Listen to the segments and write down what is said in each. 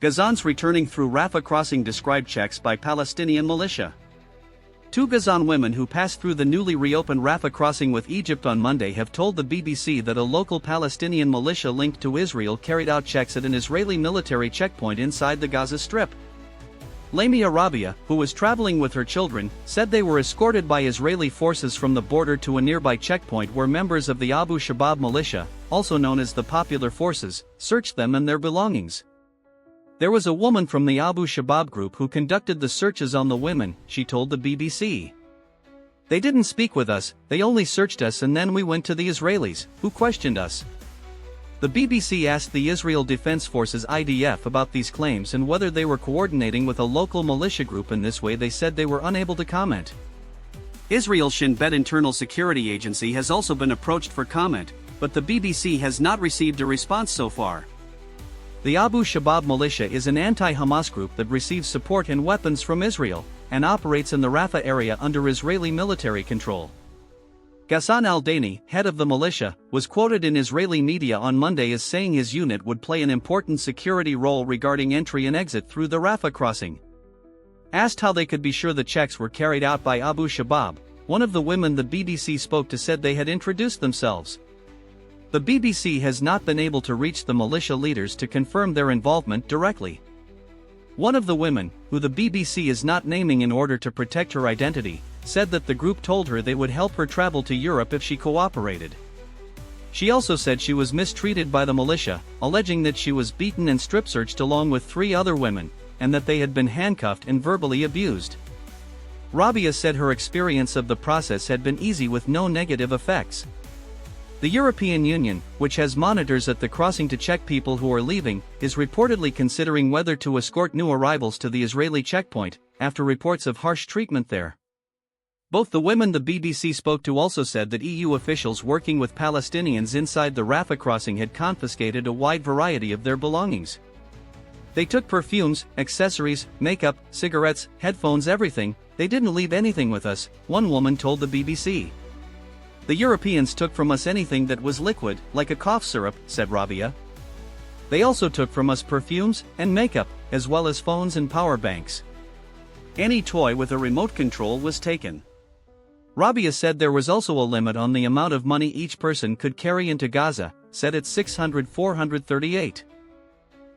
Gazans returning through Rafah crossing described checks by Palestinian militia. Two Gazan women who passed through the newly reopened Rafah crossing with Egypt on Monday have told the BBC that a local Palestinian militia linked to Israel carried out checks at an Israeli military checkpoint inside the Gaza Strip. Lamia Rabia, who was traveling with her children, said they were escorted by Israeli forces from the border to a nearby checkpoint where members of the Abu Shabab militia, also known as the Popular Forces, searched them and their belongings. There was a woman from the Abu Shabab group who conducted the searches on the women, she told the BBC. They didn't speak with us, they only searched us and then we went to the Israelis, who questioned us. The BBC asked the Israel Defense Forces IDF about these claims and whether they were coordinating with a local militia group. In this way they said they were unable to comment. Israel's Shin Bet internal security agency has also been approached for comment, but the BBC has not received a response so far. The Abu Shabab militia is an anti-Hamas group that receives support and weapons from Israel, and operates in the Rafah area under Israeli military control. Ghassan al-Dheini, head of the militia, was quoted in Israeli media on Monday as saying his unit would play an important security role regarding entry and exit through the Rafah crossing. Asked how they could be sure the checks were carried out by Abu Shabab, one of the women the BBC spoke to said they had introduced themselves. The BBC has not been able to reach the militia leaders to confirm their involvement directly. One of the women, who the BBC is not naming in order to protect her identity, said that the group told her they would help her travel to Europe if she cooperated. She also said she was mistreated by the militia, alleging that she was beaten and strip-searched along with 3 other women, and that they had been handcuffed and verbally abused. Rabia said her experience of the process had been easy with no negative effects. The European Union, which has monitors at the crossing to check people who are leaving, is reportedly considering whether to escort new arrivals to the Israeli checkpoint, after reports of harsh treatment there. Both the women the BBC spoke to also said that EU officials working with Palestinians inside the Rafah crossing had confiscated a wide variety of their belongings. They took perfumes, accessories, makeup, cigarettes, headphones, everything. They didn't leave anything with us, one woman told the BBC. The Europeans took from us anything that was liquid, like a cough syrup, said Rabia. They also took from us perfumes and makeup, as well as phones and power banks. Any toy with a remote control was taken. Rabia said there was also a limit on the amount of money each person could carry into Gaza, set at $600-438.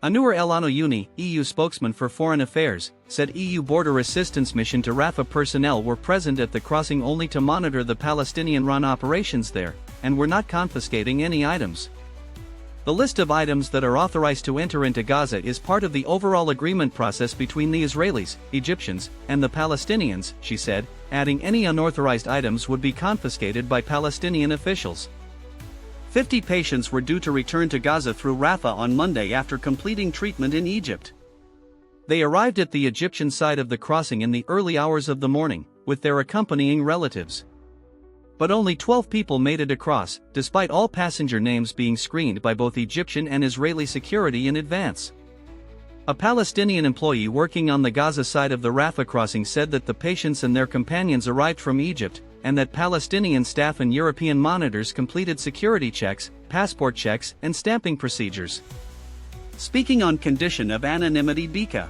Anouar El Anouni, EU spokesman for foreign affairs, said EU border assistance mission to Rafah personnel were present at the crossing only to monitor the Palestinian-run operations there, and were not confiscating any items. The list of items that are authorized to enter into Gaza is part of the overall agreement process between the Israelis, Egyptians, and the Palestinians, she said, adding any unauthorized items would be confiscated by Palestinian officials. 50 patients were due to return to Gaza through Rafah on Monday after completing treatment in Egypt. They arrived at the Egyptian side of the crossing in the early hours of the morning, with their accompanying relatives. But only 12 people made it across, despite all passenger names being screened by both Egyptian and Israeli security in advance. A Palestinian employee working on the Gaza side of the Rafah crossing said that the patients and their companions arrived from Egypt, and that Palestinian staff and European monitors completed security checks, passport checks, and stamping procedures. Speaking on condition of anonymity, Bika